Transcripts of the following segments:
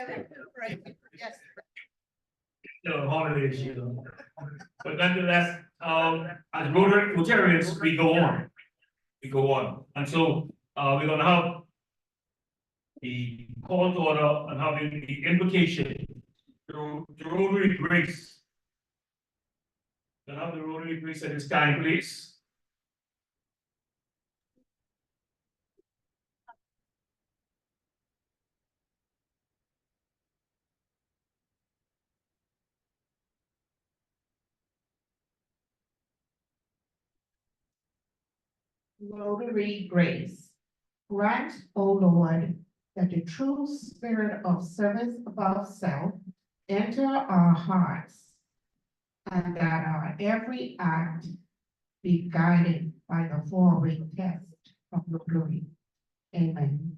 Right, yes. No, holidays, but nonetheless, as Rotarians, we go on. We go on, and so, we're gonna have the call to order and having the invocation through the Rotary Grace. Can I have the Rotary Grace at this time, please? Rotary Grace. Grant, O Lord, that the true spirit of service above self enter our hearts, and that our every act be guided by the following test of Rotary. Amen.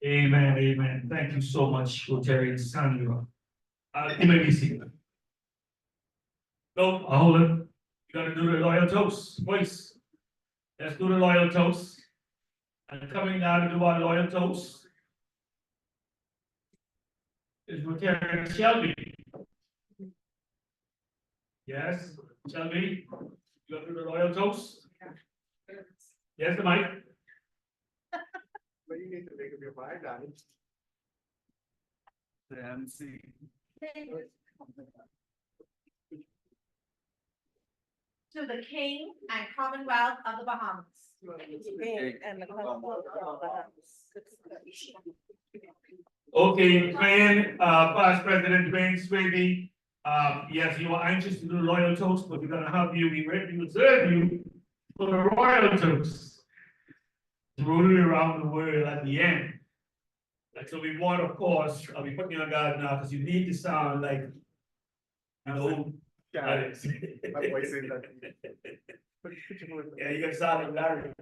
Amen, amen. Thank you so much, Rotarian Sandra. You may be seated. No, hold it. You gotta do the loyal toast, voice. Let's do the loyal toast. And coming now to do our loyal toast is Rotarian Shelby. Yes, Shelby, you gotta do the loyal toast? Yes, the mic. But you need to make up your mind on it. The MC. To the King and Commonwealth of the Bahamas. Okay, Dwayne, Past President Dwayne Swaby, yes, you are anxious to do the loyal toast, but we're gonna have you, we reserve you for the royal toast. Rolling around the world at the end. Like, so we want, of course, I'll be putting you on guard now, because you need to sound like, you know, Yeah, my voice ain't that. yeah, you gotta sound like Larry.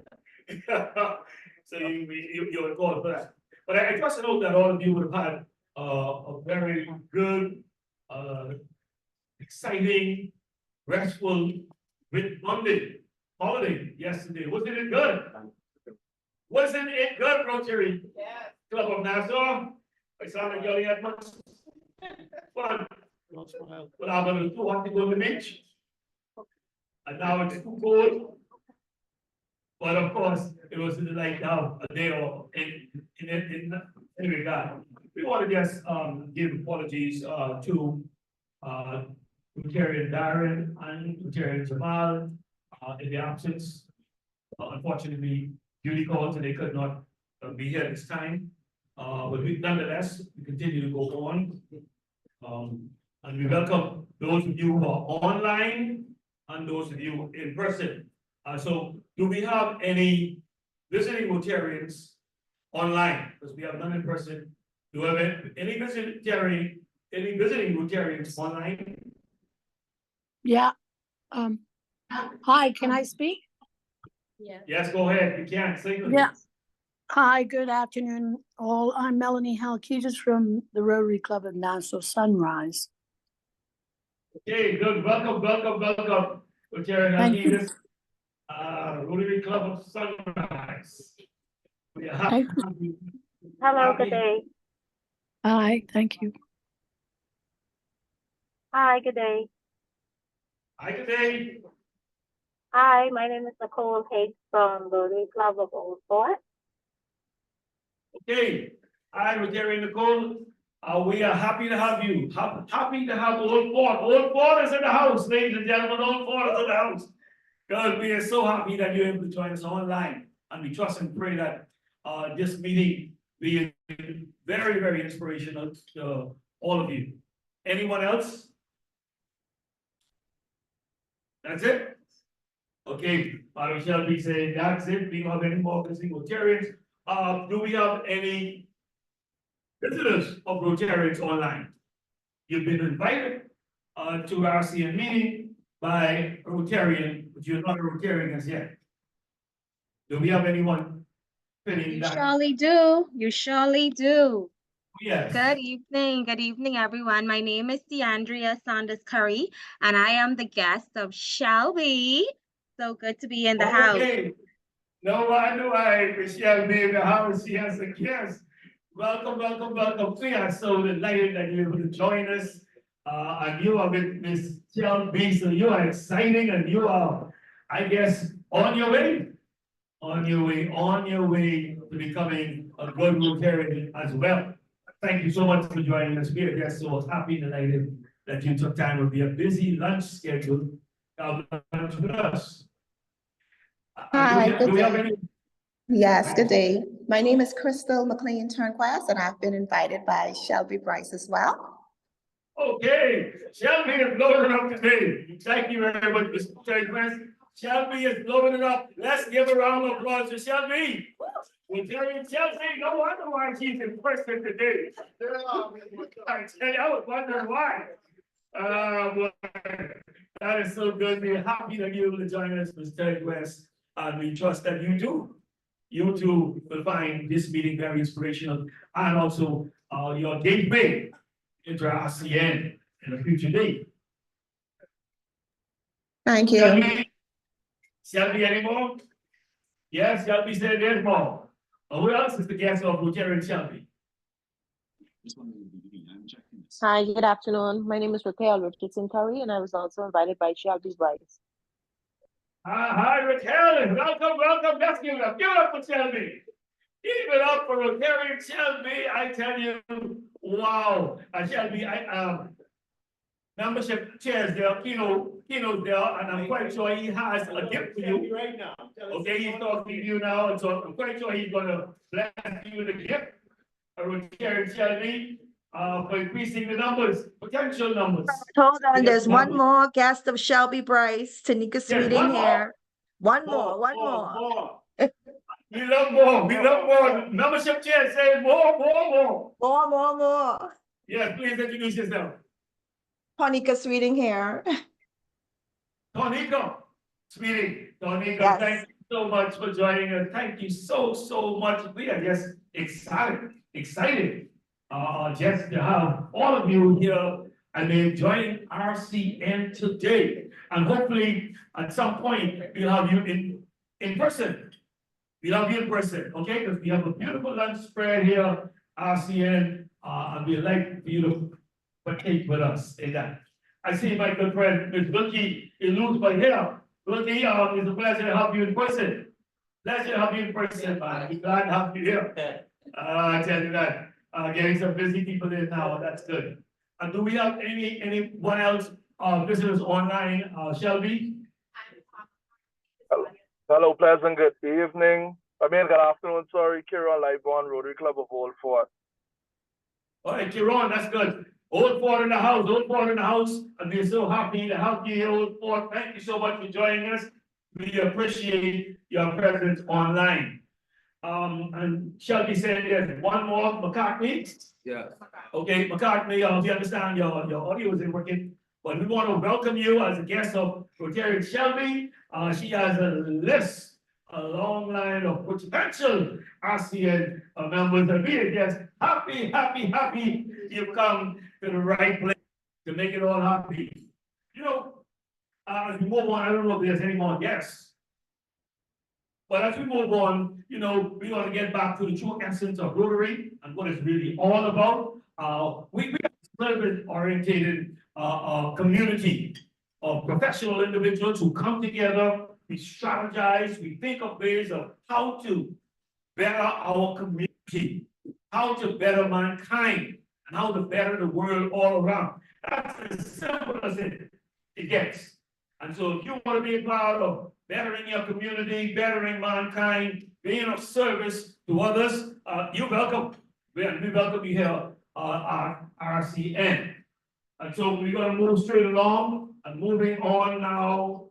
So you're on call for that. But I trust to know that all of you would have had a very good, exciting, restful, with Monday holiday yesterday. Wasn't it good? Wasn't it good, Rotary? Yes. Club of Nassau? I sound like yelling at much fun. But I'm gonna do want to go to the beach. And now it's too cold. But of course, it was like now a day off in anyway, God. We want to just give apologies to Rotarian Darren and Rotarian Jamal in the absence. Unfortunately, duty calls and they could not be here this time. But nonetheless, we continue to go on. And we welcome those of you who are online and those of you in person. So do we have any visiting Rotarians online? Because we have none in person. Do we have any visiting Rotarians online? Yeah. Hi, can I speak? Yes, go ahead. You can. Signal. Yeah. Hi, good afternoon, all. I'm Melanie Halkitis from the Rotary Club of Nassau Sunrise. Okay, good. Welcome. Rotarian Thank you. Alcides, Rotary Club of Sunrise. We are Thank happy. Hello, good day. Hi, thank you. Hi, good day. Hi, good day. Hi, my name is Nicole Hicks from the Rotary Club of Old Fort. Okay, hi, Rotarian Nicole. We are happy to have you. Happy to have Old Fort. Old Fort is in the house, ladies and gentlemen. Old Fort is in the house. God, we are so happy that you're able to join us online. And we trust and pray that this meeting be very, very inspirational to all of you. Anyone else? That's it? Okay, Father shall be saying that's it. We don't have any more visiting Rotarians. Do we have any visitors of Rotarians online? You've been invited to RCN meeting by a Rotarian, but you're not a Rotarian as yet. Do we have anyone fitting You that? surely do. You surely do. Yes. Good evening, everyone. My name is DeAndrea Saunders Curry, and I am the guest of Shelby. So good to be in the house. Okay. No, I know Shelby in the house. She has a guest. Welcome, welcome, welcome. We are so delighted that you're able to join us. And you are with Miss Shelby, so you are exciting and you are, I guess, on your way. On your way to becoming a good Rotarian as well. Thank you so much for joining us. We are just so happy and delighted that you took time to be a busy lunch schedule. Lunch with us. Hi, Do good we have day. any? Yes, good day. My name is Crystal McLean Turnquest, and I've been invited by Shelby Bryce as well. Okay, Shelby is loaded up today. Thank you very much, Mr. Chairman. Shelby is loaded up. Let's give a round of applause to Shelby. We're telling Shelby, no wonder why she's in person today. I tell you, I was wondering why. Boy, that is so good. We're happy that you're able to join us, Mr. West. And we trust that you too will find this meeting very inspirational and also your gateway into RCN in a future day. Thank you. Shelby anymore? Yes, Shelby said there's more. Who else is the guest of Rotarian Shelby? Hi, good afternoon. My name is Raquel Richardson Curry, and I was also invited by Shelby Bryce. Hi, Raquel. Welcome, welcome. Let's give it up. Give it up for Shelby. Give it up for Rotarian Shelby. I tell you, wow. Shelby, membership chairs there, Kino there, and I'm quite sure he has a gift for you right now. Okay, he's talking to you now, and so I'm quite sure he's gonna bless you with a gift. Rotarian Shelby, for increasing the numbers, potential numbers. Hold on, Yes, there's one numbers. more guest of Shelby Bryce, Tanika Yes, Sweeting one more. here. One more. We love more. Membership chair say more. More. Yes, please introduce yourself. Tanika Sweeting here. Tonika, sweetie, Tonika, Yes. thank you so much for joining us. Thank you so much. We are just excited, just to have all of you here and then join RCN today. And hopefully at some point we'll have you in person. We'll have you in person, okay? Because we have a beautiful lunch spread here, RCN, and we'd like for you to partake with us in that. I see my good friend, Ms. Wilkie, eludes by here. Wilkie, it's a pleasure to have you in person. Pleasure to have you in person, man. We're glad to have you here. I tell you that, getting some busy people in now, that's good. And do we have anyone else, visitors online, Shelby? Hello, pleasant good evening. Good afternoon, sorry, Kieran Live on Rotary Club of Old Fort. All right, Kieran, that's good. Old Fort in the house, and we're so happy to have you here, Old Fort. Thank you so much for joining us. We appreciate your presence online. And Shelby said there's one more, McCartney. Yeah. Okay, McCartney, we understand your audio isn't working, but we want to welcome you as a guest of Rotarian Shelby. She has a long line of potential RCN members, and we are just happy you've come to the right place to make it all happy. You know, as we move on, I don't know if there's any more guests. But as we move on, we want to get back to the true essence of Rotary and what it's really all about. We are a service-oriented community of professional individuals who come together, we strategize, we think of ways of how to better our community, how to better mankind, and how to better the world all around. That's as simple as it gets. And so if you want to be a part of bettering your community, bettering mankind, being of service to others, you're welcome. We welcome you here at RCN. And so we're going to move straight along and moving on now.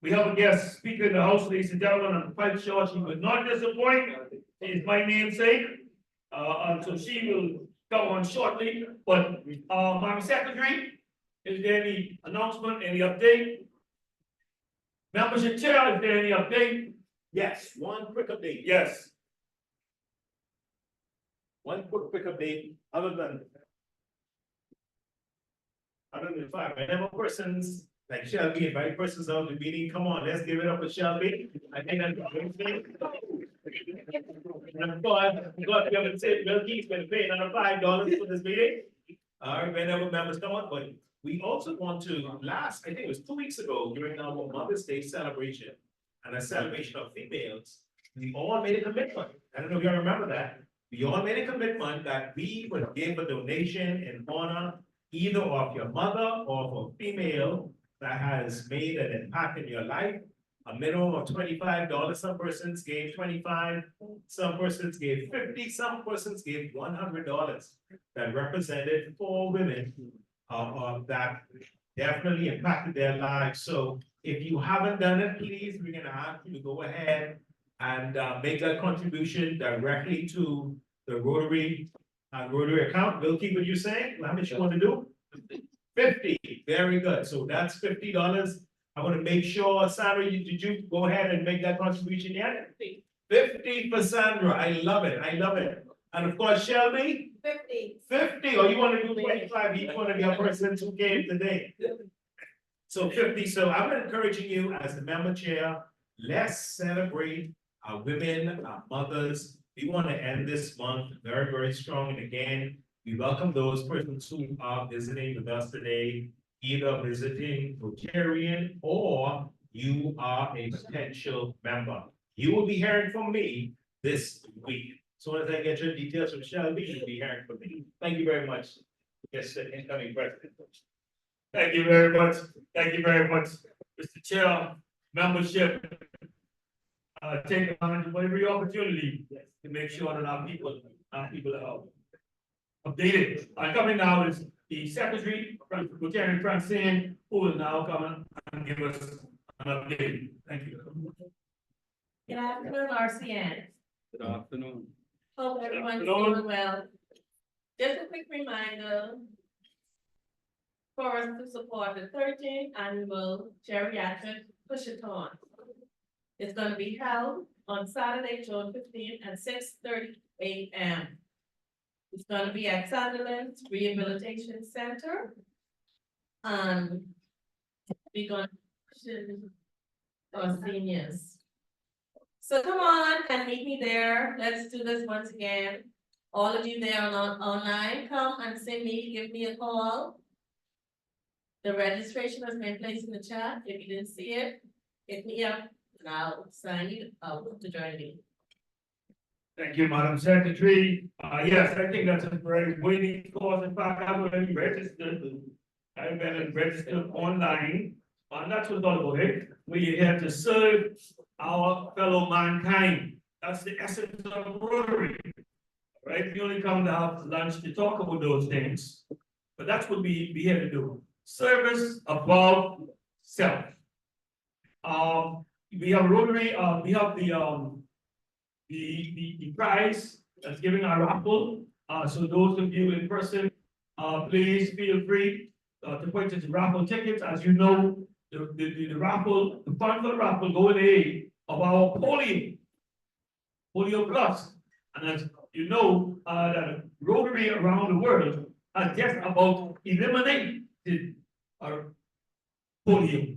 We have a guest speaker in the house, ladies and gentlemen. I'm quite sure she will not disappoint. She is my namesake. And so she will come on shortly. But Madam Secretary, is there any announcement, any update? Membership Chair, is there any update? Yes, one quick update. Yes. One quick update, other than five, remember persons like Shelby, invite persons out to the meeting. Come on, let's give it up for Shelby. I think that's a great thing. And of course, we haven't said, Wilkie's been paying another $5 for this meeting. Whenever members come up, but we also want to, I think it was 2 weeks ago, during our Mother's Day celebration and a celebration of females, we all made a commitment. I don't know if you remember that. We all made a commitment that we would give a donation in honor either of your mother or of a female that has made an impact in your life. A minimum of $25. Some persons gave 25, some persons gave 50, some persons gave $100. That represented 4 women that definitely impacted their lives. So if you haven't done it, please, we're gonna ask you to go ahead and make that contribution directly to the Rotary account. Wilkie, what you saying? How much you want to do? 50. Very good. So that's $50. I want to make sure, Sandra, did you go ahead and make that contribution yet? 50 for Sandra. I love it. I love it. And of course, Shelby? 50. Or you want to do 25? Each one of your persons who came today. So 50. So I'm encouraging you as the member chair, let's celebrate our women, our mothers. We want to end this month very, very strong. And again, we welcome those persons who are visiting with us today, either visiting Rotarian or you are a potential member. You will be hearing from me this week. So as I get your details from Shelby, you'll be hearing from me. Thank you very much. Yes, the incoming president. Thank you very much. Thank you very much, Mr. Chair, membership. Take advantage of every opportunity to make sure that our people are updated. Coming now is the Secretary, Lieutenant Francine, who will now come and give us an update. Thank you. Good afternoon, RCN. Good afternoon. Hope everyone's Hello. doing well. Just a quick reminder for us to support the 13th annual geriatric push-a-thon. It's going to be held on Saturday, June 15th at 6:30 a.m. It's going to be at Sunderland's Rehabilitation Center. We're going to for seniors. So come on and meet me there. Let's do this once again. All of you there online, come and see me, give me a call. The registration has been placed in the chat. If you didn't see it, hit me up and I'll sign you up to join me. Thank you, Madam Secretary. Yes, I think that's a very worthy cause. In fact, I've already registered. I've been registered online. And that's what it's all about, it. We're here to serve our fellow mankind. That's the essence of Rotary. Right? We only come to have lunch to talk about those things. But that's what we here to do. Service above self. We have Rotary, we have the prize that's giving our raffle. So those of you in person, please feel free to purchase raffle tickets. As you know, the raffle, the fund for the raffle go in aid of our polio plus. And as you know, that Rotary around the world has just about eliminated polio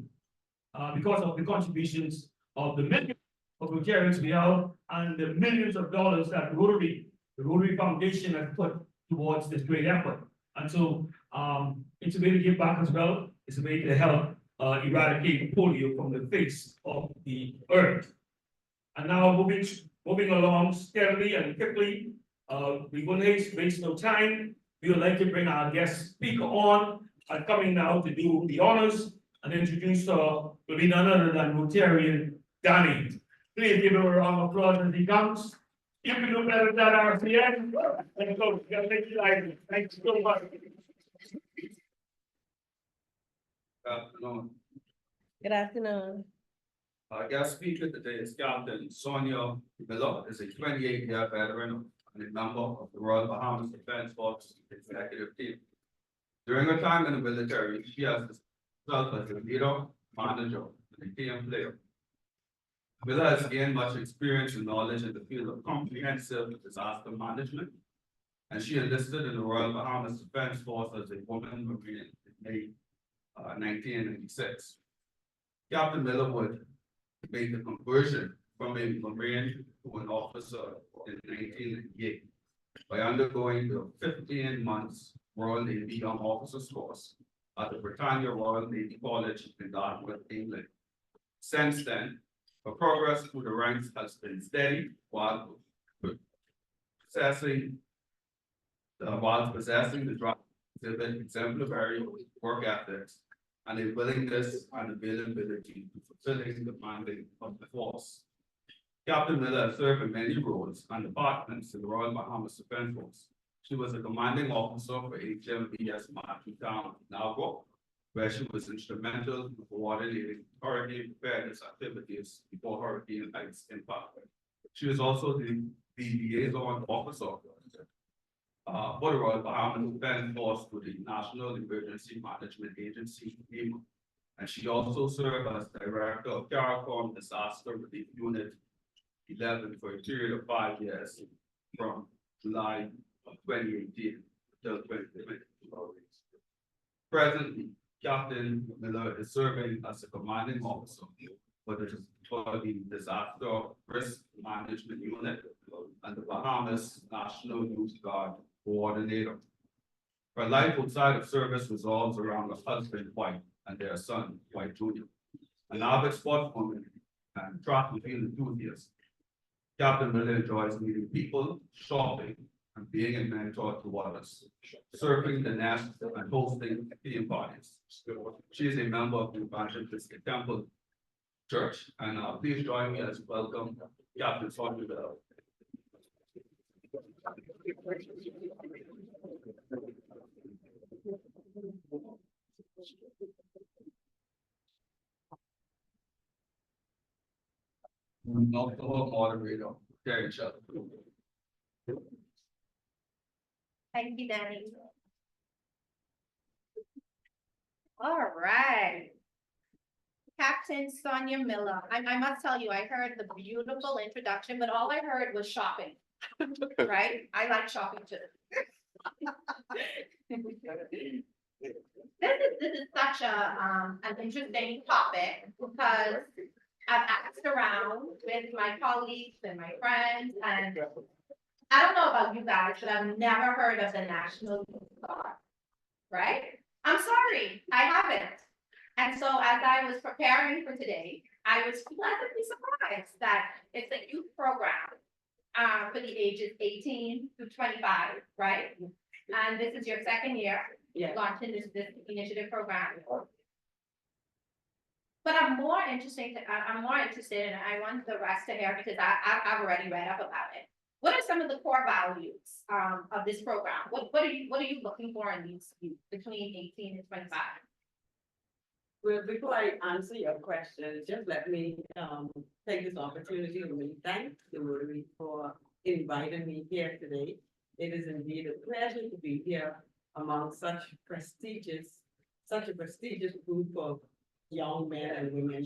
because of the contributions of the millions of Rotarians we have and the millions of dollars that the Rotary Foundation has put towards this great effort. And so it's a way to give back as well. It's a way to help eradicate polio from the face of the earth. And now moving along steadily and quickly, we won't waste no time. We would like to bring our guest speaker on, coming now to do the honors and introduce will be none other than Rotarian Danny. Please give him a round of applause as he comes. You can do better than that, RCN. Let's go. Thank you so much. Good afternoon. Good afternoon. Our guest speaker today is Captain Sonia Miller, is a 28-year veteran and a member of the Royal Bahamas Defense Force executive team. During her time in the military, she has served as a leader, manager, and a team player. Miller has gained much experience and knowledge in the field of comprehensive disaster management, and she enlisted in the Royal Bahamas Defense Force as a woman Marine in May 1996. Captain Miller would make the conversion from a Marine to an officer in 1998 by undergoing the 15 months Royal Navy Young Officers course at the Britannia Royal Navy College in Dartmouth, England. Since then, her progress through the ranks has been steady while possessing the drive to exhibit exemplary work ethics and a willingness and availability to fulfilling the mandate of the force. Captain Miller has served in many roles and departments in the Royal Bahamas Defense Force. She was a commanding officer for HMBS Martintown, Nago, where she was instrumental in coordinating hurricane preparedness activities before Hurricane Ike's impact. She was also the liaison officer for the Royal Bahamas Defense Force to the National Emergency Management Agency, NEMA. And she also served as Director of CARICOM Disaster Relief Unit 11 for a period of 5 years, from July of 2018 until 2020. Presently, Captain Miller is serving as a commanding officer for the Disaster Risk Management Unit and the Bahamas National Youth Guard Coordinator. Her life outside of service revolves around her husband, White, and their son, White Jr., an avid sportswoman and track and field enthusiast. Captain Miller enjoys meeting people, shopping, and being a mentor to others, surfing the nest and hosting theme parties. She is a member of the Evangelistic Temple Church, and please join me as welcome Captain Sonia Miller. Not the whole moderator, Terry Chuck. Thank you, Danny. All right. Captain Sonia Miller. I must tell you, I heard the beautiful introduction, but all I heard was shopping. Right? I like shopping too. This is such an interesting topic because I've asked around with my colleagues and my friends, and I don't know about you guys, but I've never heard of the National Youth Guard, right? I'm sorry, I haven't. And so as I was preparing for today, I was pleasantly surprised that it's a youth program for the ages 18 to 25, right? And this is your second year launching this initiative program. But I'm more interested, and I want the rest to hear because I've already read up about it. What are some of the core values of this program? What are you looking for in these youth between 18 and 25? Well, before I answer your question, just let me take this opportunity to really thank the Rotary for inviting me here today. It is indeed a pleasure to be here among such a prestigious group of young men and women.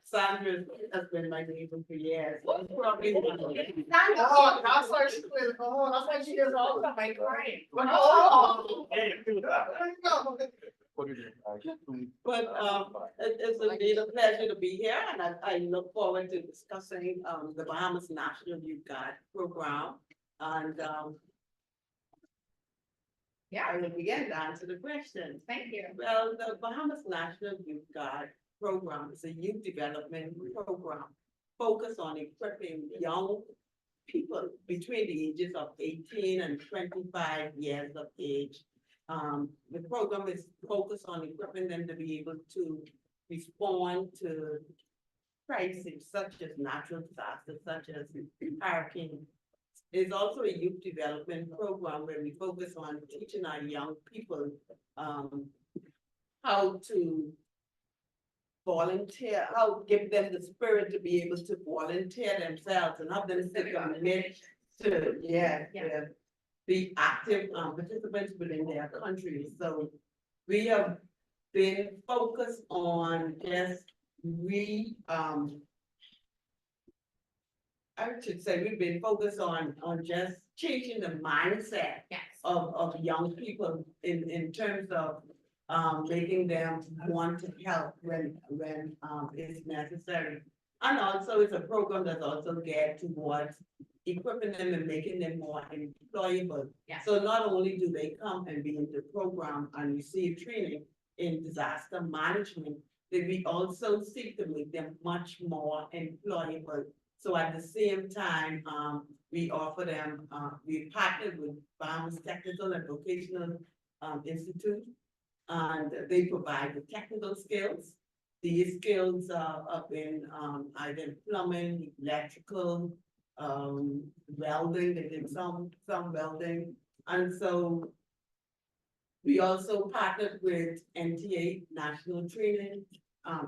Sandra has been my neighbor for years. Probably one of them. That's why she is all my client. But it's indeed a pleasure to be here, and I look forward to discussing the Bahamas National Youth Guard program. And I will begin to answer the question. Thank you. Well, the Bahamas National Youth Guard program is a youth development program focused on equipping young people between the ages of 18 and 25 years of age. The program is focused on equipping them to be able to respond to crises such as natural disasters, such as hurricanes. It's also a youth development program where we focus on teaching our young people how to volunteer, how give them the spirit to be able to volunteer themselves and have them to commit to be active participants within their countries. So we have been focused on just I should say, we've been focused on just changing the mindset Yes. of young people in terms of making them want to help when it's necessary. And also it's a program that's also geared towards equipping them and making them more employable. Yes. So not only do they come and be in the program and receive training in disaster management, that we also seek to make them much more employable. So at the same time, we offer them, we partnered with Bahamas Technical and Vocational Institute, and they provide the technical skills. These skills are in either plumbing, electrical, welding, they did some welding. And so we also partnered with NTA, National Training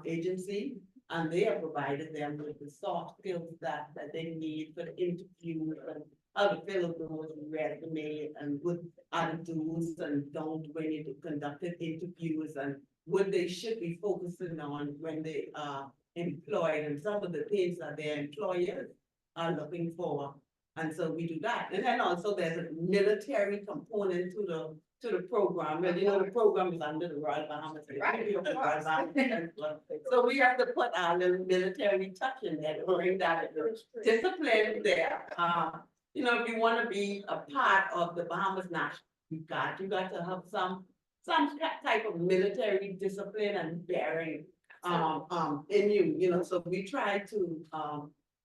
Agency, and they have provided them with the soft skills that they need for the interview and how to fill out those resume and what are the do's and don't when you conducted interviews and what they should be focusing on when they are employed and some of the things that their employers are looking for. And so we do that. And then also there's a military component to the program. Well, you know, the program is under the Royal Bahamas. Right, of course. So we have to put our little military touch in there to bring that discipline there. You know, if you want to be a part of the Bahamas National, you got to have some type of military discipline and bearing in you, you know, so we try to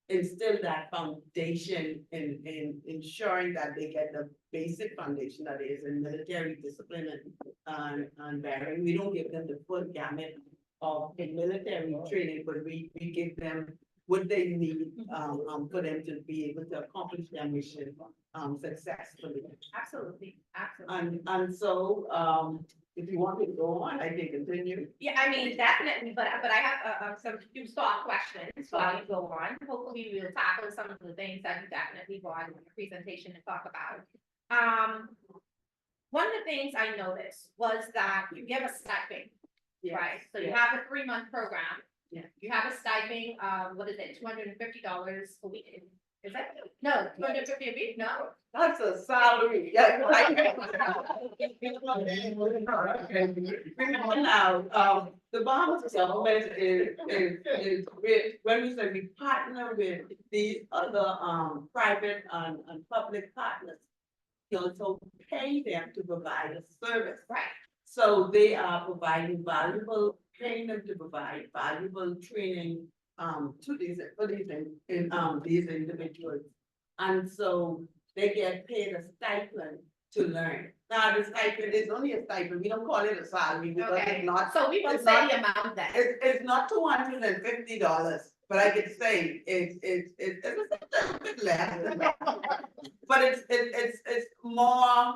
instill that foundation in ensuring that they get the basic foundation that is in military discipline and bearing. We don't give them the full gamut of military training, but we give them what they need for them to be able to accomplish their mission successfully. Absolutely, absolutely. And so if you want me to go on, I can continue. Yeah, I mean, definitely, but I have some few thought questions while you go on. Hopefully we'll tackle some of the things that you definitely brought in the presentation to talk about. One of the things I noticed was that you give a stipend, right? So you have a 3-month program. Yeah. You have a stipend, what is it, $250 a week? Is that, no, 250 a week? No. That's a salary. Yeah. Now, the Bahamas government is with, when we say we partner with these other private and public partners, we also pay them to provide a service. Right. So they are providing paying them to provide valuable training to these individuals. And so they get paid a stipend to learn. Now the stipend is only a stipend. We don't call it a salary because it's not. So we won't say the amount then. It's not $250, but I could say it's a little bit less than that. But it's more.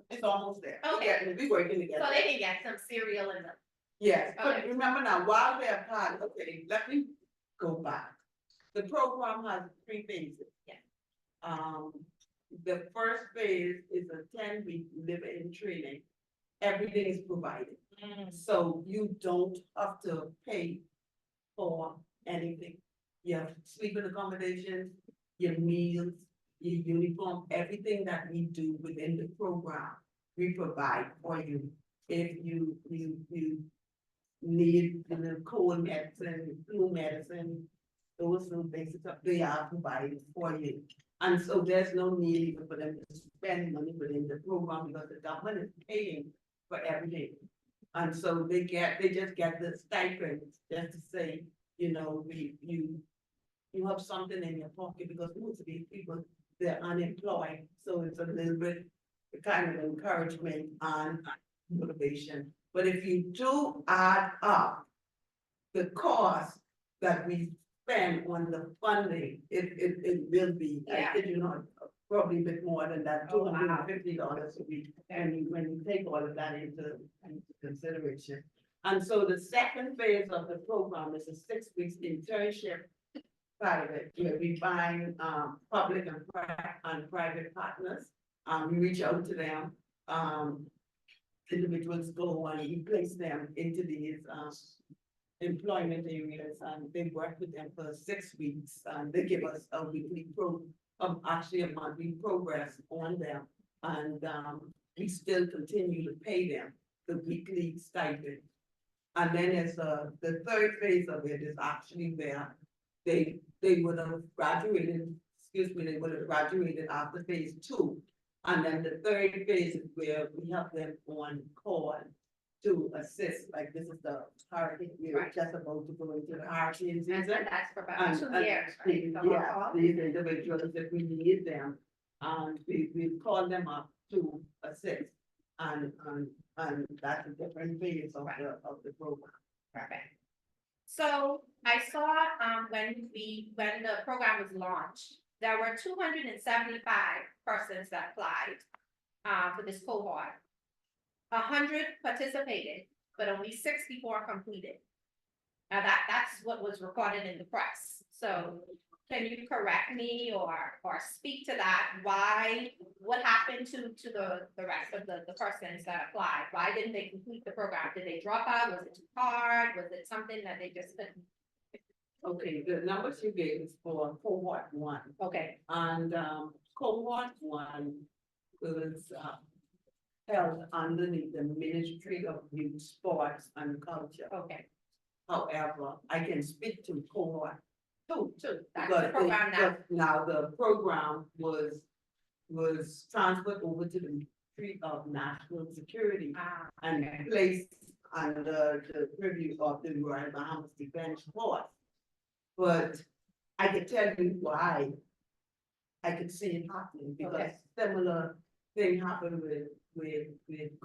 It's almost there. Okay. We're working together. So they can get some cereal and. Yes, but Okay. remember now, while they're part, okay, let me go back. The program has 3 phases. Yeah. The first phase is a 10-week live-in training. Everything is provided. So you don't have to pay for anything. Your sleeping accommodations, your meals, your uniform, everything that we do within the program, we provide for you. If you need cold medicine, flu medicine, those little basic stuff, they are provided for you. And so there's no need even for them to spend money within the program because the government is paying for everything. And so they just get the stipend just to say, you know, you have something in your pocket because most of these people, they're unemployed. So it's a little bit kind of encouragement and motivation. But if you do add up the cost that we spend on the funding, it will be, I kid you not, probably a bit more than that, $250 a week. And when you take all of that into consideration. And so the second phase of the program is a 6 weeks internship part of it, where we find public and private partners. We reach out to them. Individuals go on, we place them into these employment areas, and they work with them for 6 weeks, and they give us a weekly actually a monthly progress on them. And, we still continue to pay them the weekly stipend. And then as the third phase of it is actually where they would have graduated, they would have graduated after phase 2. And then the third phase is where we have them on call to assist, like this is the hurricane, we're just about to go into the hurricane season. And that's for about 2 years, right? these- So on Yeah, call? these individuals, if we need them, we call them up to assist. And that's a different phase of the program. Perfect. So I saw, when the program was launched, there were 275 persons that applied, for this cohort. 100 participated, but only 64 completed. Now that's what was recorded in the press. So can you correct me or speak to that? What happened to the rest of the persons that applied? Why didn't they complete the program? Did they drop out? Was it too hard? Was it something that they just couldn't? Okay, the numbers you gave is for cohort 1. Okay. And, cohort 1 was, held underneath the Ministry of Youth, Sports and Culture. Okay. However, I can speak to cohort 2. That's the program now. But now the program was transferred over to the Ministry of National Security and placed under the purview of the Royal Bahamas Defense Force. But I can tell you why I could see it happening, because similar thing happened with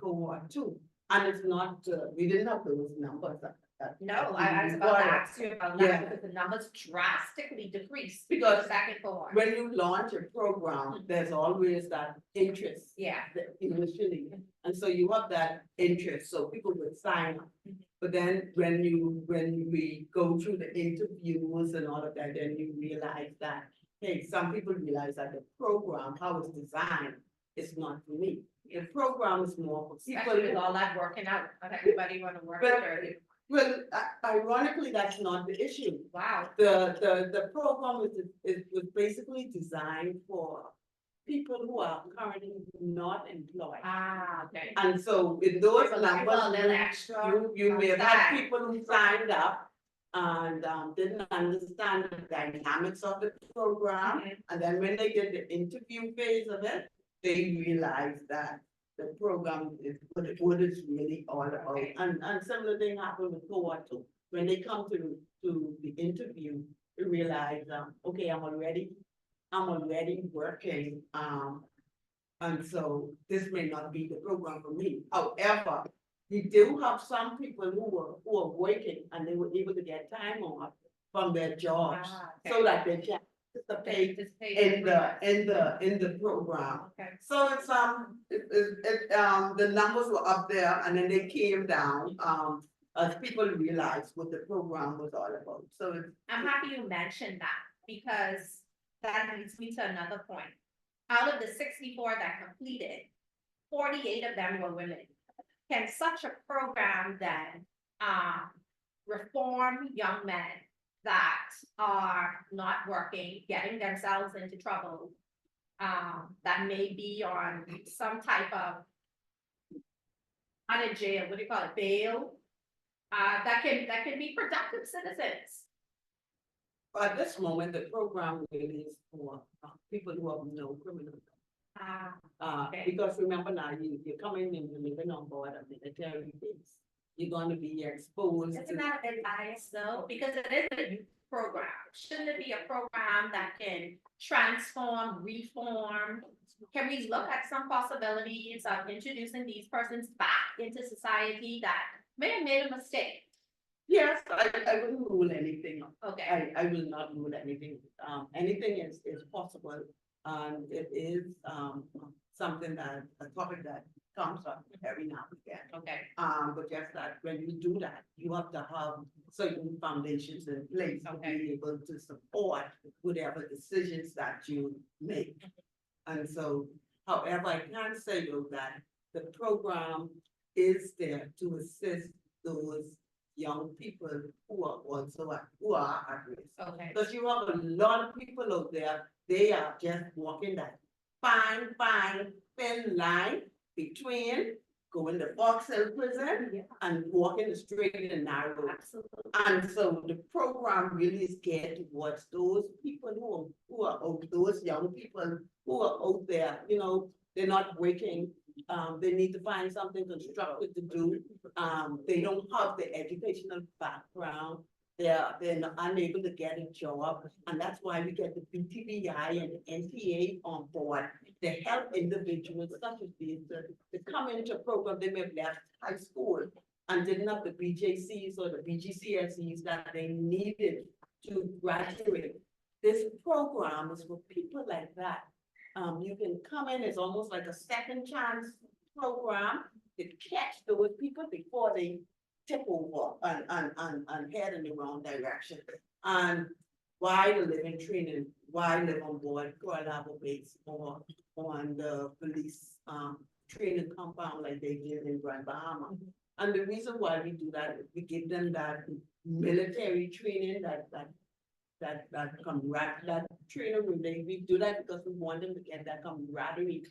cohort 2. And it's not, we didn't have those numbers. No, I was about to ask you about that, because the numbers drastically decreased. Because the second cohort. when you launch a program, there's always that interest. Yeah. Initially, and so you have that interest, so people would sign up. But then when we go through the interviews and all of that, then you realize that, hey, some people realize that the program, how it's designed, is not for me. The program is more for people. Especially with all that working out, not everybody want to work But- early. Well, ironically, that's not the issue. Wow. The program was basically designed for people who are currently not employed. Okay. And so in those People like, well, a little extra numbers, you may have on had side. people who signed up and didn't understand the dynamics of the program. And then when they did the interview phase of it, they realized that the program is what it's really all about. And similar thing happened with cohort 2. When they come to the interview, they realize, okay, I'm already working, and so this may not be the program for me. However, we do have some people who are working and they were able to get time off from their jobs so that they can participate in the program. Okay. So it's the numbers were up there and then they came down as people realized what the program was all about. So it's, I'm happy you mentioned that, because that leads me to another point. Out of the 64 that completed, 48 of them were women. Can such a program then reform young men that are not working, getting themselves into trouble, that may be on some type of out of jail, what do you call it, bail, that can be productive citizens? at this moment, the program really is for people who have no criminal. Because remember now, you're coming in, you're living on board a military base. You're going to be exposed. Isn't that a bit biased though? Because it is a youth program. Shouldn't it be a program that can transform, reform? Can we look at some possibilities of introducing these persons back into society that may have made a mistake? Yes, I wouldn't rule anything. Okay. I will not rule anything. Anything is possible. And it is something that, a topic that comes up every now and again. Okay. But just that when you do that, you have to have certain foundations in place to be able to support whatever decisions that you make. And so, however, I can say though that the program is there to assist those young people who are also who are at risk. Okay. Because you have a lot of people out there, they are just walking that fine, thin line between going to Fox Hill Prison and walking the straight and narrow. And so the program really is geared towards those people who are out, those young people who are out there, you know, they're not working. They need to find something constructive to do. They don't have the educational background. They're not unable to get a job. And that's why we get the BTBI and NTA on board to help individuals such as these to come into a program. They may have left high school and didn't have the BJCs or the BGCSEs that they needed to graduate. This program is for people like that. You can come in, it's almost like a second chance program to catch those people before they tip over and head in the wrong direction. And why the living training, why live on board Coral Harbor Base or on the police training compound like they did in Grand Bahama. And the reason why we do that is we give them that military training, that training, we do that because we want them to get that camaraderie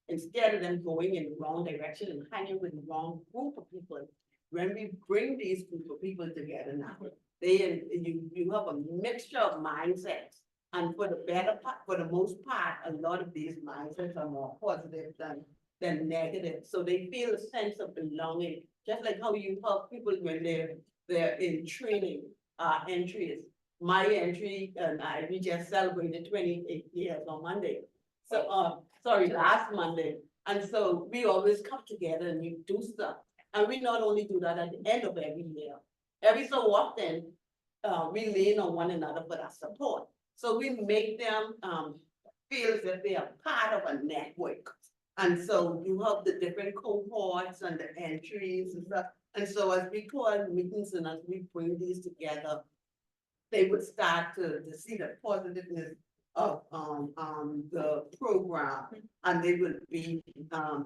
instead of them going in the wrong direction and hanging with the wrong group of people. When we bring these group of people together now, you have a mixture of mindsets, and for the better part, for the most part, a lot of these mindsets are more positive than negative. So they feel a sense of belonging, just like how you help people when they're in training entries. My entry and we just celebrated 28 years on Monday. So, last Monday. And so we always come together and we do stuff. And we not only do that at the end of every year, every so often, we lean on one another for that support. So we make them feel as if they are part of a network. And so you have the different cohorts and the entries and stuff. And so as we call meetings and as we bring these together, they would start to see the positiveness of the program, and they would be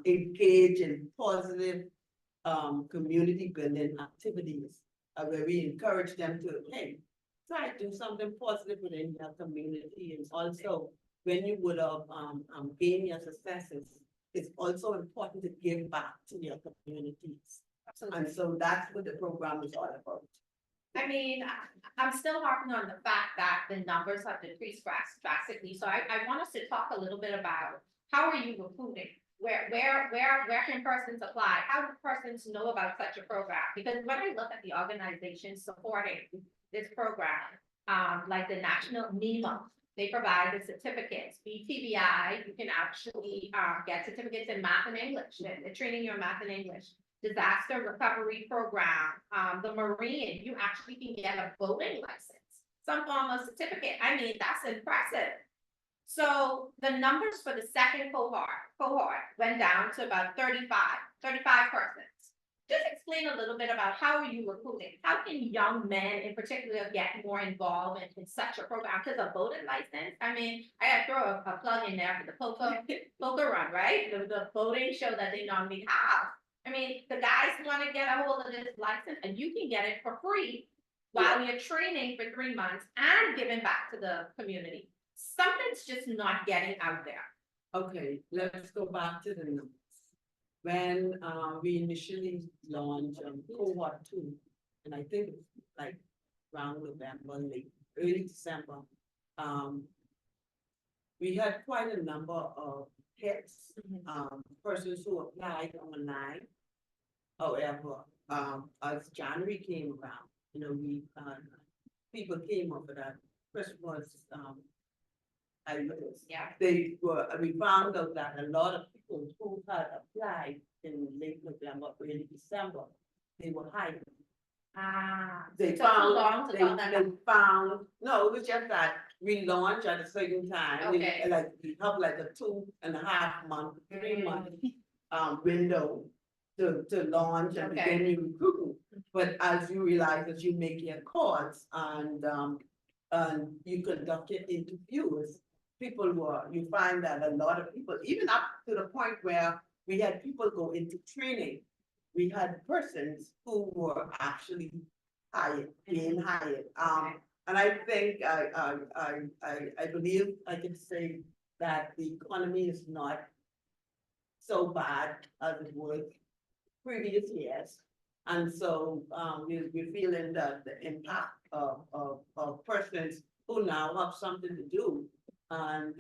engaged in positive community building activities, where we encourage them to, hey, try to do something positive within your community. And also, when you would have gained your successes, it's also important to give back to your communities. And so that's what the program is all about. I mean, I'm still harping on the fact that the numbers have decreased drastically. So I want us to talk a little bit about how are you recruiting? Where can persons apply? How do persons know about such a program? Because when I look at the organizations supporting this program, like the National NEMA, they provide the certificates. BTBI, you can actually get certificates in math and English. They're training you in math and English. Disaster recovery program, the Marine, you actually can get a boating license, some form of certificate. I mean, that's impressive. So the numbers for the second cohort went down to about 35 persons. Just explain a little bit about how are you recruiting? How can young men in particular get more involved in such a program? Because a boating license, I mean, I gotta throw a plug in there for the poker run, right? The boating show that they normally have. I mean, the guys want to get a hold of this license and you can get it for free while you're training for 3 months and giving back to the community. Something's just not getting out there. Okay, let's go back to the numbers. When we initially launched cohort 2, and I think it's like around November, late, early December, we had quite a number of hits, persons who applied online. However, as January came around, you know, we people came up with that Christmas we found out that a lot of people who had applied in late November, early December, they were hired. They found, no, it was just that we launched at a certain time. Okay. We have like a 2.5 month, 3 month window to launch and begin your recruitment. But as you realize, as you make your calls and you conduct your interviews, you find that a lot of people, even up to the point where we had people go into training, we had persons who were actually being hired. And I think I believe I can say that the economy is not so bad as it was previous years. And so, we're feeling that the impact of persons who now have something to do and,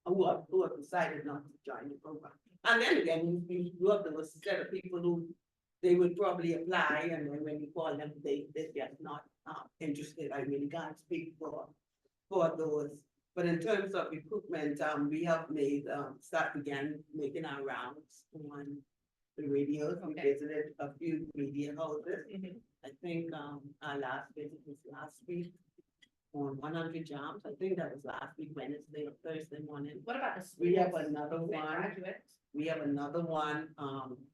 who have decided not to join the program. And then again, you have those set of people who they would probably apply, and then when you call them, they're just not interested. I really can't speak for those. But in terms of recruitment, we have made, start again making our rounds on the radios. We visited a few media houses. I think, our last visit was last week on 100 jams. I think that was last week, Wednesday or Thursday morning. What about the We have students? another Is that one. graduates? We have another one,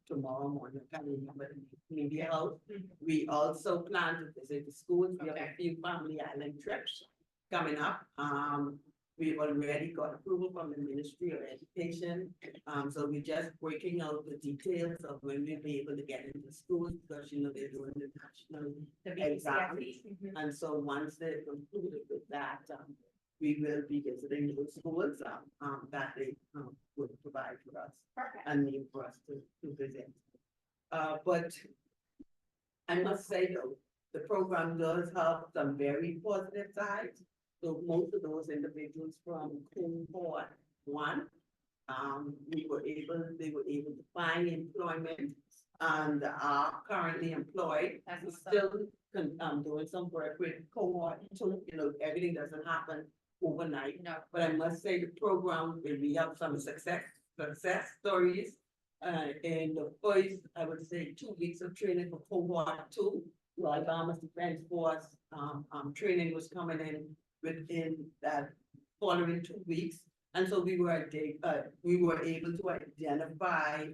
tomorrow morning, I can't remember the media house. We also plan to visit the schools. We have a few family island trips coming up. We've already got approval from the Ministry of Education. So we're just working out the details of when we'll be able to get into schools, because you know, they're doing the national exams. And so once they're concluded with that, we will be visiting those schools, that they, would provide for us. And need for us to visit. But I must say though, the program does have some very positive sides. So most of those individuals from cohort 1, they were able to find employment and are currently employed. We're still doing some work with cohort 2. You know, everything doesn't happen overnight. No. But I must say the program, we have some success stories. In the first, I would say 2 weeks of training for cohort 2, like Armors Defense Force, training was coming in within that following 2 weeks. And so we were able to identify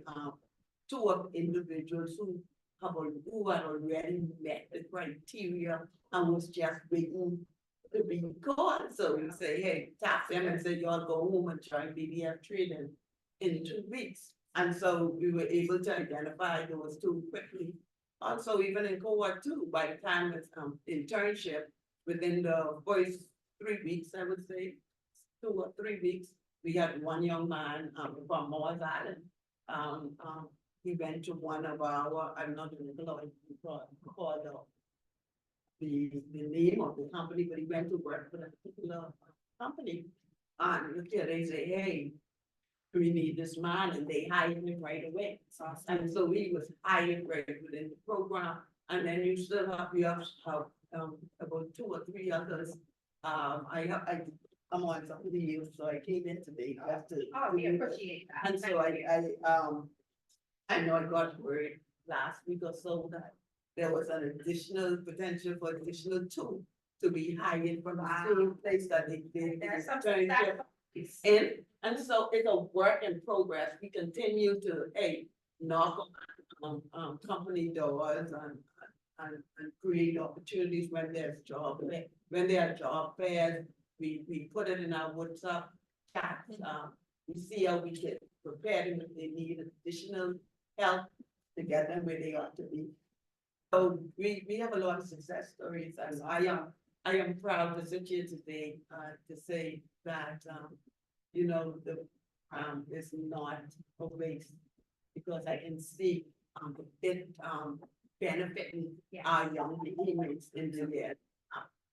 2 of individuals who had already met the criteria and was just waiting to be called. So we say, hey, tap them and say, y'all go home and join BDF training in 2 weeks. And so we were able to identify those 2 quickly. Also, even in cohort 2, by the time it's internship, within the first 3 weeks, I would say, 2 or 3 weeks, we had one young man from Morris Island. He went to one of our, I'm not going to call the name of the company, but he went to work for a particular company. And they say, hey, we need this man, and they hired him right away. And so he was hired right within the program. And then you still have, about 2 or 3 others. I'm on some of the youth, so I came in today just to. Oh, we appreciate that. And so I know I got word last week or so that there was an additional potential for additional 2 to be hired from the same place that they did. There's something that. And so it's a work in progress. We continue to, knock on company doors and create opportunities when there's when there are job fairs. We put it in our WhatsApp chat. We see how we get prepared, and if they need additional help to get them where they ought to be. So we have a lot of success stories, and I am proud to sit here today to say that you know, is not a waste, because I can see it benefiting our young teammates in the year.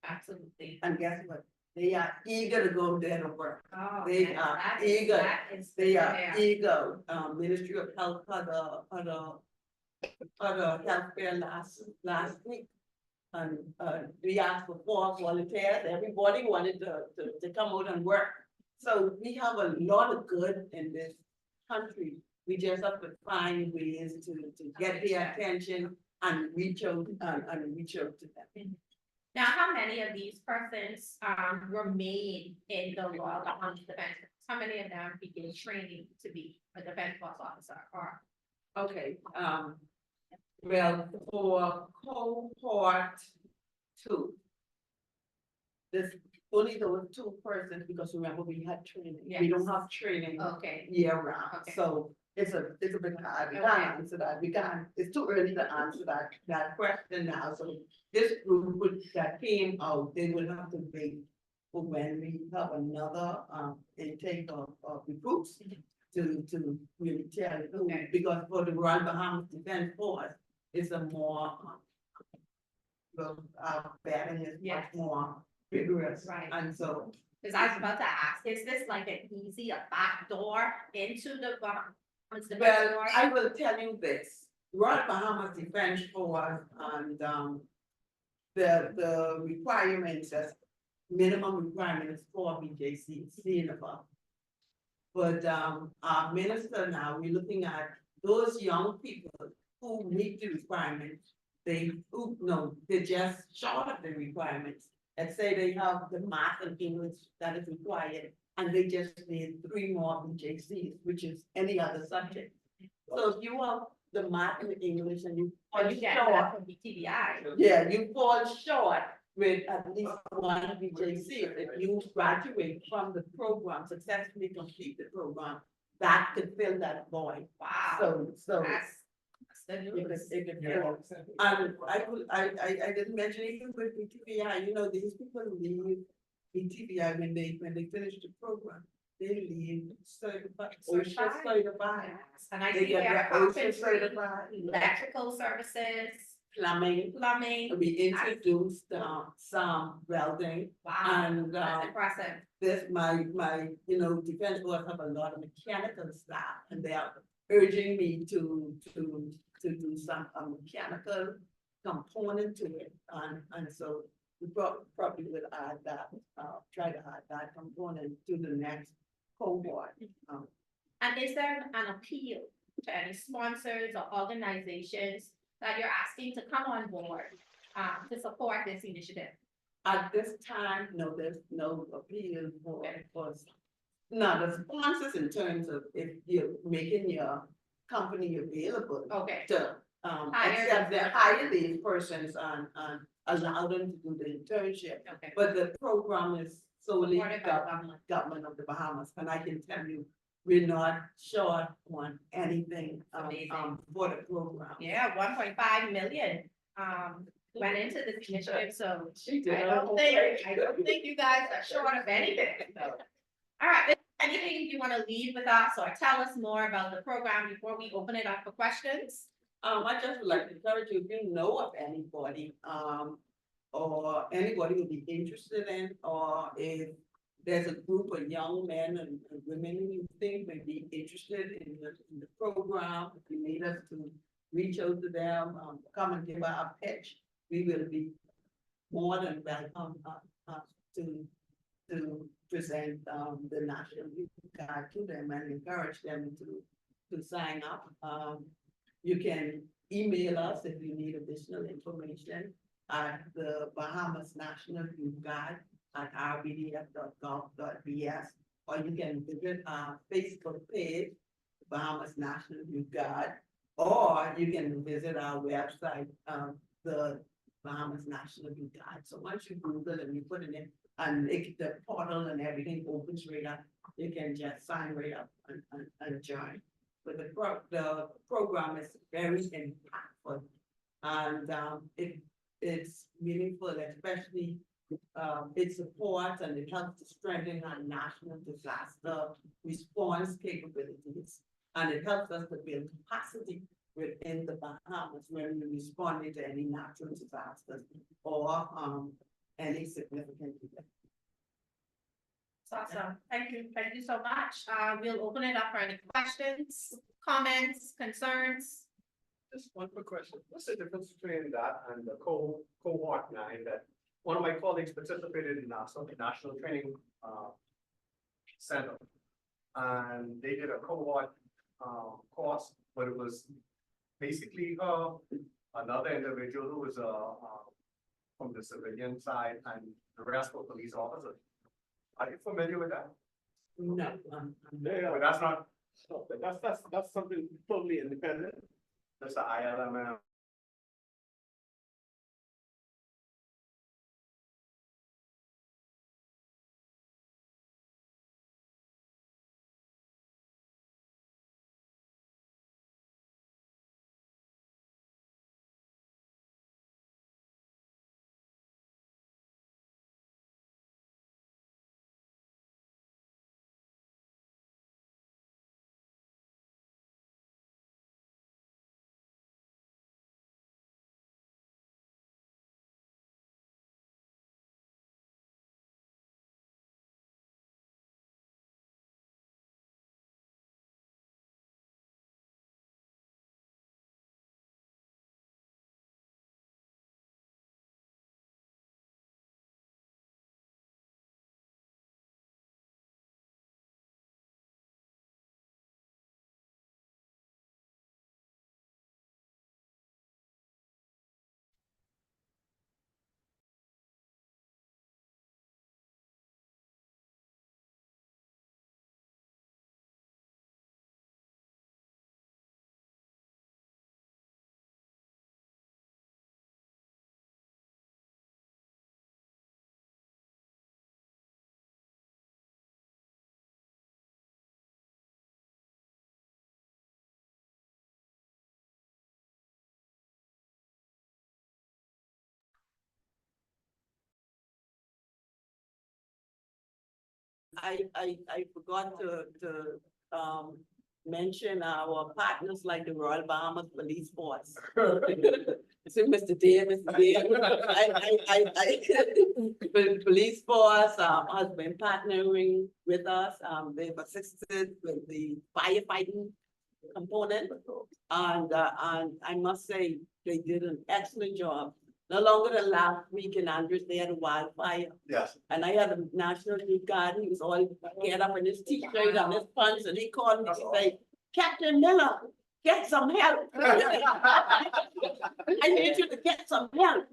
Absolutely. And guess what? They are eager to go there to work. Oh, They man, are that is- eager. that is They are fair. eager. Ministry of Health had a health fair last week. And we asked for 4 volunteers. Everybody wanted to come out and work. So we have a lot of good in this country. We just have to find ways to get their attention and reach out to them. Now, how many of these persons were made in the Royal Bahamas Defense? How many of them began training to be a defense force officer? Or Okay, well, for cohort 2, only those two persons, because remember, we had training. We don't have training Okay. year round, Okay. so it's a bit hard. We Okay. can't answer that. We can't, it's too early to answer that question now. So this group that came out, they will have to wait for when we have another, intake of recruits to really tell who, because for the Royal Bahamas Defense Force, it's a more, vetting is much more rigorous. Right. And so. Cause I was about to ask, is this like an easy, a back door into the Bahamas Defense Well, Force? I will tell you this, Royal Bahamas Defense Force and, the requirements, as minimum requirements for BJC, C and above. But, our minister now, we're looking at those young people who meet the requirements. They're just short of the requirements. Let's say they have the math and English that is required, and they just need 3 more BJCs, which is any other subject. So if you have the math and English and you fall You get short, that from BTBI. yeah, you fall short with at least 1 BJC. If you graduate from the program, successfully complete the program, that could fill that void. Wow. So. That's the news. It could fill. And I didn't mention even with BTBI, these people leave BTBI when they finish the program. They leave certified, OSHA certified. And I They see get there their carpentry, OSHA certified. electrical services, Plumbing. plumbing. We introduced, some welding. Wow, And, that's impressive. this, my, defense force have a lot of mechanical staff, and they are urging me to do some, mechanical component to it, and so we probably will add that, try to add that component to the next cohort. And is there an appeal to any sponsors or organizations that you're asking to come on board, to support this initiative? At this time, no, there's no appeal for no, the sponsors in terms of if you're making your company available. Okay. To, hire these persons and allow them to do the internship. Okay. But the program is solely Supported by the government. government of the Bahamas, and I can tell you, we're not short on anything, Amazing. for the program. Yeah, 1.5 million, went into this initiative, so did. I don't think you guys are short of anything, so. All right, anything you wanna leave with us or tell us more about the program before we open it up for questions? I just would like to encourage you, if you know of anybody, or anybody who'd be interested in, or if there's a group of young men and women who you think may be interested in the program, if you need us to reach out to them, come and give our pitch, we will be more than welcome, to present, the National Youth Card to them and encourage them to sign up. You can email us if you need additional information at the Bahamas National Youth Guide at rbdf.gov.bs, or you can visit our Facebook page, Bahamas National Youth Guide, or you can visit our website, the Bahamas National Youth Guide. So once you Google and you put it in, and the portal and everything opens right up, you can just sign right up and join. But the program is very impactful, and it's meaningful, especially it supports and it helps to strengthen our national disaster response capabilities, and it helps us to build capacity within the Bahamas when we respond to any natural disasters or any significant event. Awesome, thank you so much. We'll open it up for any questions, comments, concerns. Just one quick question. What's the difference between that and the cohort 9 that one of my colleagues participated in some national training center? And they did a cohort course, but it was basically another individual who was from the civilian side and the rest were police officers. Are you familiar with that? No. But that's not, that's something totally independent. That's the ILM I forgot to mention our partners like the Royal Bahamas Police Force. So Mr. Davis, the police force, has been partnering with us. They've assisted with the firefighting component. And I must say, they did an excellent job. No longer than last week in Andrews, they had a wildfire. Yes. And I had a National Youth Guard, he was all get up in his t-shirt and his pants, and he called me to say, Captain Miller, get some help. I need you to get some help.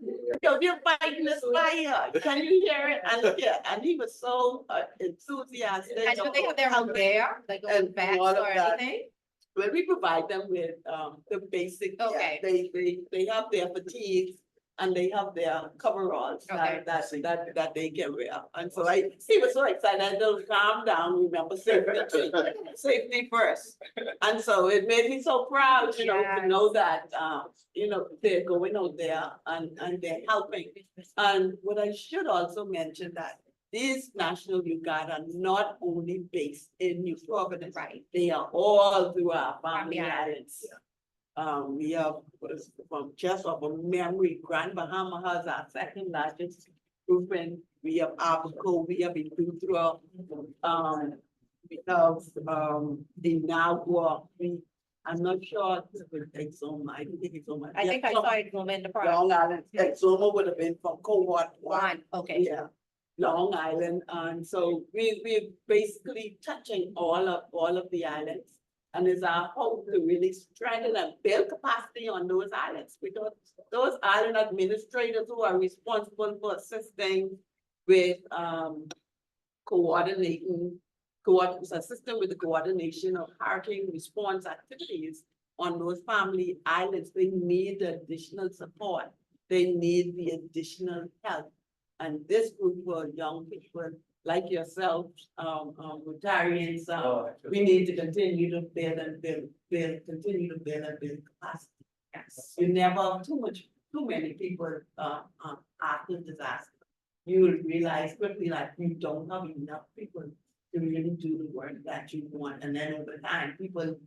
You're fighting this fire. Can you hear it? And yeah, and he was so enthusiastic. And do they have their own gear, like And vests all of or that. anything? Well, we provide them with the basic, yeah, Okay. they have their fatigues and they have their coveralls Okay. that they can wear. And so he was so excited, I told him, calm down, remember safety, safety first. And so it made me so proud, you know, to know that, you know, they're going out there and they're helping. And what I should also mention that these National Youth Guard are not only based in New Providence. Right. They are all through our family Family islands. We have, from just of a memory, Grand Bahama has our second largest grouping. We have Abaco, we have Indutra, we have, Inagua, I'm not sure if it's Exoma, I don't think it's Exoma. I think I saw it go in the front. Long Island, Exoma would have been from cohort one. Okay. Yeah, Long Island, and so we're basically touching all of the islands. And it's our hope to really strengthen and build capacity on those islands, because those island administrators who are responsible for assisting with assisting with the coordination of hurricane response activities on those family islands, they need additional support. They need the additional help. And this group of young people like yourself, Rotarians, we need to continue to build, continue to build capacity. Yes. You never have too many people after disaster. You will realize quickly that you don't have enough people to really do the work that you want, and then over time, people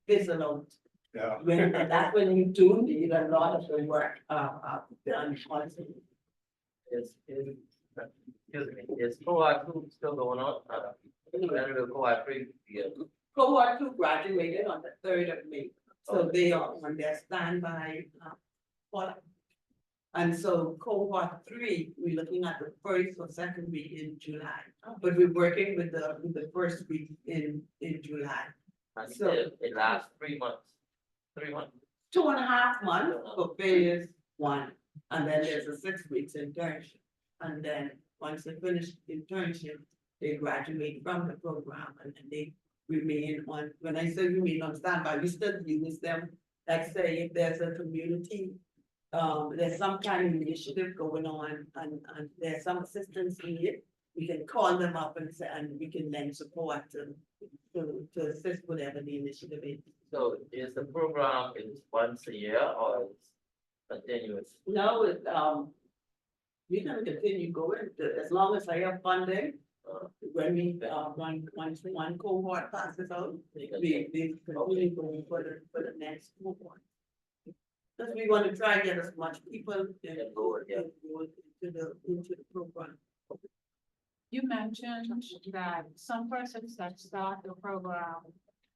fizzle out. Yeah. And that's when you do need a lot of the work done. Is cohort 2 still going on? When will cohort 3 begin? Cohort 2 graduated on the 3rd of May, so they are on their standby follow. And so cohort 3, we're looking at the first or second week in July, but we're working with the first week in July. And So it lasts 3 months. 3 months. 2.5 months for phase 1, and then there's a 6 weeks internship. And then once they finish internship, they graduate from the program, and then they remain on, when I say remain on standby, we still use them. Like say if there's a community, there's some kind of initiative going on and there's some assistance needed, we can call them up and say, and we can then support to assist whatever the initiative is. So is the program is once a year or it's continuous? No, it, we're gonna continue going as long as I have funding. When we once one cohort passes out, we continue going for the next cohort. Because we want to try and get as much people into the program. You mentioned that some persons that start the program,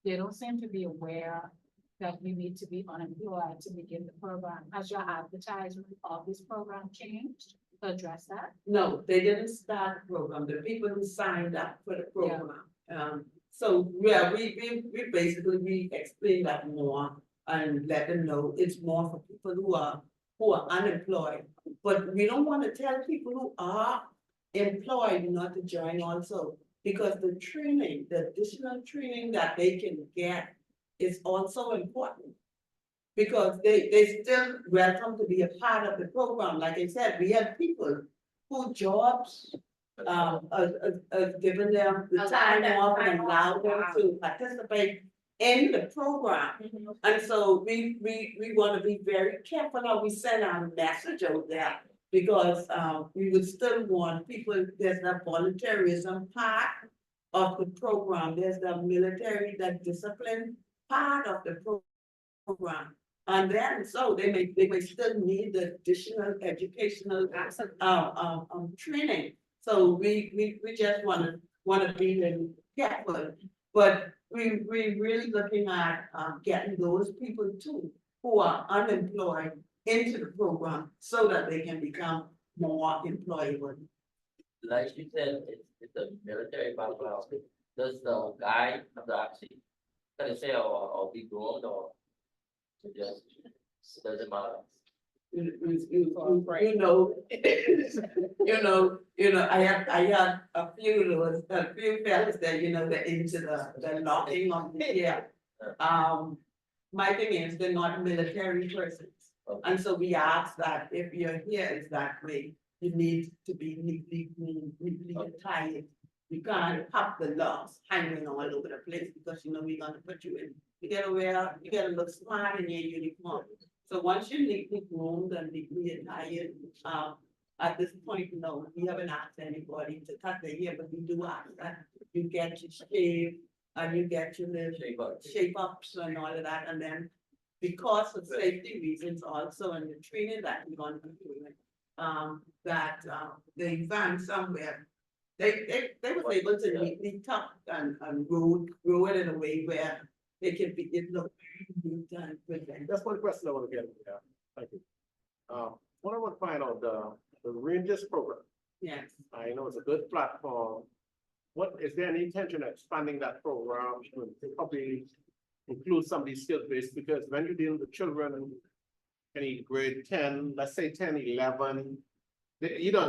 they don't seem to be aware that you need to be unemployed to begin the program. Has your advertisement of this program changed to address that? No, they didn't start the program. The people who signed up for the program. So yeah, we basically we explain that more and let them know it's more for people who are unemployed. But we don't want to tell people who are employed not to join also, because the training, the additional training that they can get is also important. Because they still welcome to be a part of the program. Like I said, we have people who jobs given them the time off and allow them to participate in the program. And so we want to be very careful how we send our message out there, because we would still want people, there's that volunteerism part of the program. There's the military, that discipline part of the program. And then, so they may still need the additional educational, training. So we just wanna be really careful. But we really looking at, getting those people too, who are unemployed into the program so that they can become more employable. Like you said, it's a military background. Does the guy have to actually, can I say, or be groomed or just, it doesn't matter? You know, I had a few fellas that, they're into the locking of the year. My thing is, they're not military persons. And so we ask that if you're here is that way, you need to be neatly attired. You can't have the locks hanging all over the place because we're gonna put you in. You gotta look smart in your uniform. So once you're neatly groomed and neatly attired, at this point, no, we haven't asked anybody to cut their hair, but we do ask that you get your shave and you get your shape ups and all of that, and then because of safety reasons also and the training that we're gonna be doing, they found somewhere, they were able to neatly tuck and grow it in a way where it looked neat and good. That's one question I want to get into. Yeah. Thank you. What I want to find out, the Rangers program. Yes. I know it's a good platform. What is there any intention of expanding that program to probably include some of these skill based, because when you deal with children in any grade 10, let's say 10, 11,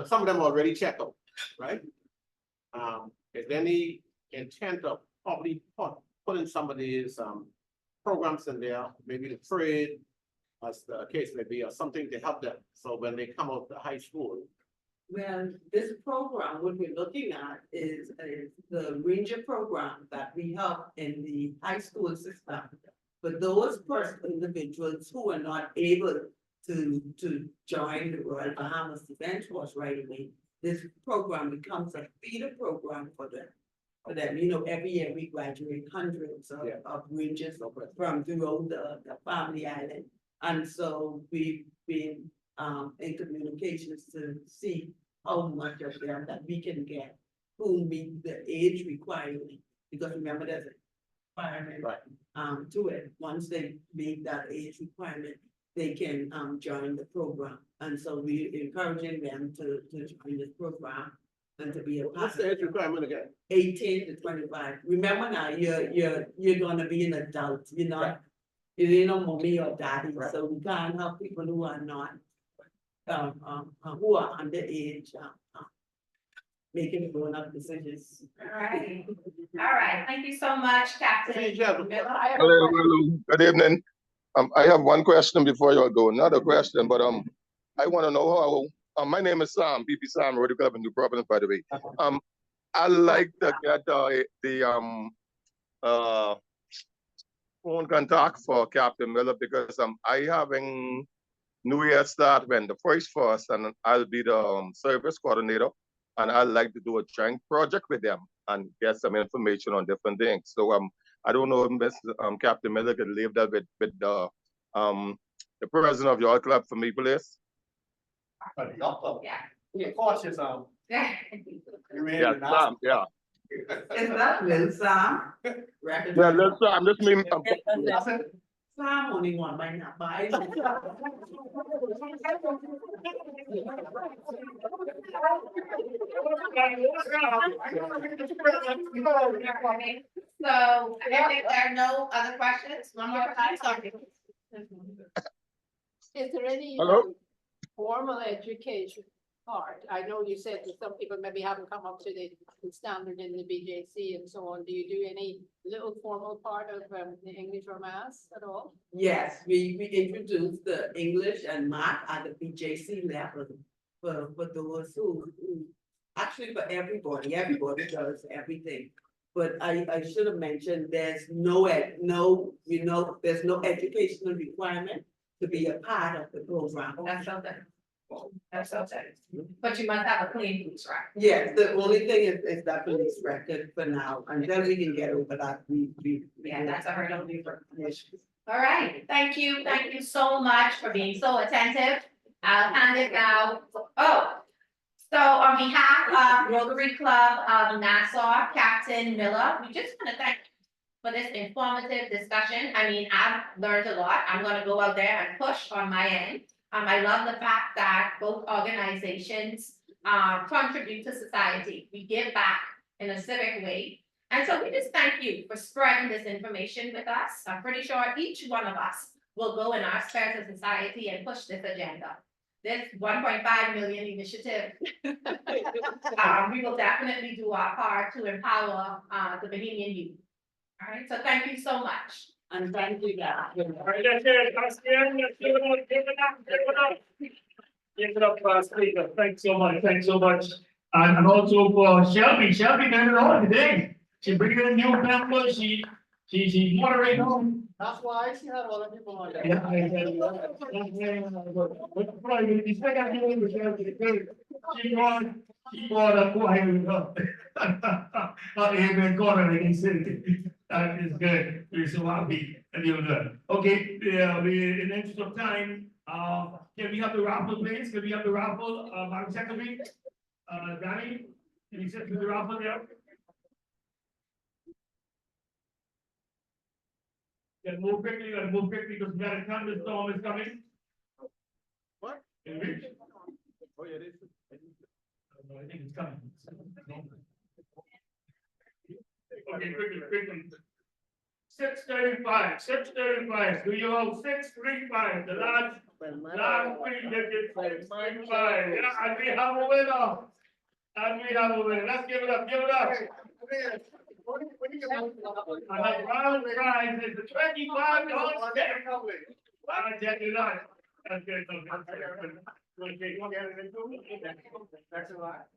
some of them already check out, right? Is there any intent of probably putting some of these programs in there, maybe the trade, as the case may be, or something to help them, so when they come out to high school? Well, this program, what we're looking at is the Ranger program that we have in the high school system. But those individuals who are not able to join the Royal Bahamas Defense Force right away, this program becomes a feeder program for them. Every year we graduate hundreds of Rangers from throughout the family island. And so we've been in communications to see how much of them that we can get who meet the age requirement. Because remember, there's a requirement to it. Once they meet that age requirement, they can join the program. And so we're encouraging them to join this program and to be a part. What's the age requirement again? 18 to 25. Remember now, you're gonna be an adult. You're not mommy or daddy. Right. So we can't have people who are not who are underage making grown-up decisions. All right, thank you so much, Captain Miller. Hello, good evening. I have one question before you all go. Another question, but I want to know how. My name is Sam, PP Sam, Rotary Club in New Providence, by the way. I like to get the phone contact for Captain Miller because I having New Year start when the first, and I'll be the service coordinator, and I'd like to do a joint project with them and get some information on different things. So I don't know if Captain Miller could leave that with the president of your club for me, please. Yeah, cautious, Yeah, Sam, yeah. Is that Lil Sam? Yeah, Lil Sam, this means Sam only one might not buy. So, if there are no other questions, one more time, sorry. Is there any formal education part? I know you said that some people maybe haven't come up to the standard in the BJC and so on. Do you do any little formal part of the English or Maths at all? Yes, we introduced the English and Math at the BJC level for those who actually for everybody does everything. But I should have mentioned there's no educational requirement to be a part of the program. That's so good. That's okay. But you must have a clean police record. Yes, the only thing is that police record for now, and then we can get over that, Yeah, that's a hurdle. Yes. All right, thank you so much for being so attentive. I'll hand it now. Oh, so on behalf of Rotary Club of Nassau, Captain Miller, we just want to thank you for this informative discussion. I mean, I've learned a lot. I'm gonna go out there and push on my end. I love the fact that both organizations contribute to society. We give back in a civic way. And so we just thank you for spreading this information with us. I'm pretty sure each one of us will go in our spheres of society and push this agenda. This 1.5 million initiative. We will definitely do our part to empower the Bahamian youth. All right, so thank you so much. And thank you, guys. All right, that's it. RCN, let's give it up, give it up, give it up. Give it up for our speaker. Thanks so much. And also for Shelby done it all today. She bringing in new members, she moderating. That's why she had all the people on there. Yeah, she brought a quiet up. Amen, corner, like he said. That is good. We're so happy that you're good. Okay, in the interest of time, can we have the raffle, please? Can we have the raffle, Madam Secretary? Danny, can you set the raffle there? Gotta move quickly because we got a thunderstorm is coming. What? Can you reach? Oh, yeah, it is. I think it's coming. Okay, quickly. 6:35, do you all 6:35, the last three digits, 6:35, yeah, and we have a winner. Let's give it up. And the round prize is the $25 check. I tell you that. That's good. Okay, you want to get it into? That's a lot.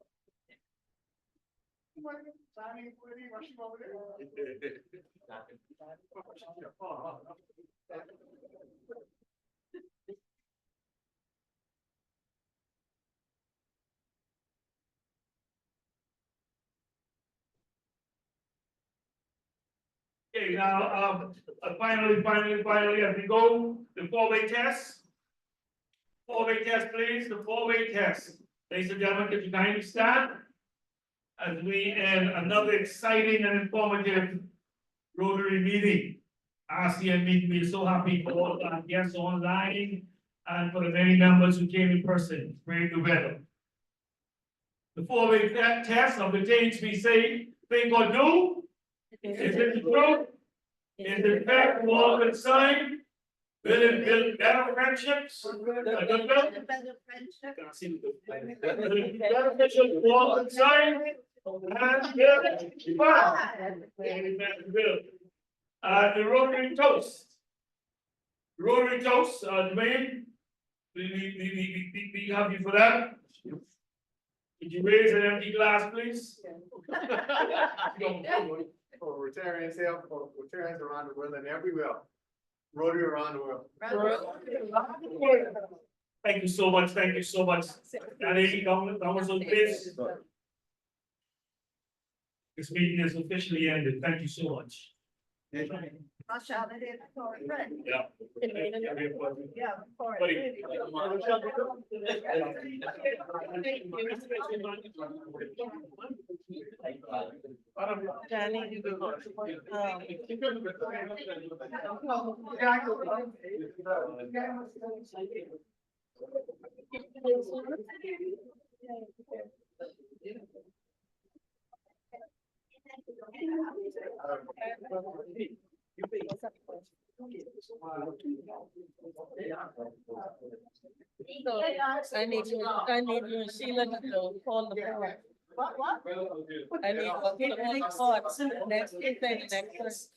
Okay, now, finally, as we go, the four-way test. Four-way test, please, the four-way test. Ladies and gentlemen, could you kindly stand? As we end another exciting and informative Rotary meeting. RCN meeting, we're so happy for all our guests online and for the many members who came in person. Great together. The four-way test of the things we say, think or do. Is it true? Is it fact, law, and sign? Will it build better friendships? Beneficial law and sign? And the Rotary toast. Dwayne, we have you for that. Could you raise an empty glass, please? For Rotarians here, for Rotarians around the world and everywhere. Rotary around the world. Thank you so much. Danny, Thomas, please. This meeting is officially ended. Thank you so much. I'll shout it in for a friend. Yeah. Yeah, for Danny, you go. I need you and Sheila to go call the board. What? I need to put the next part, next thing, next.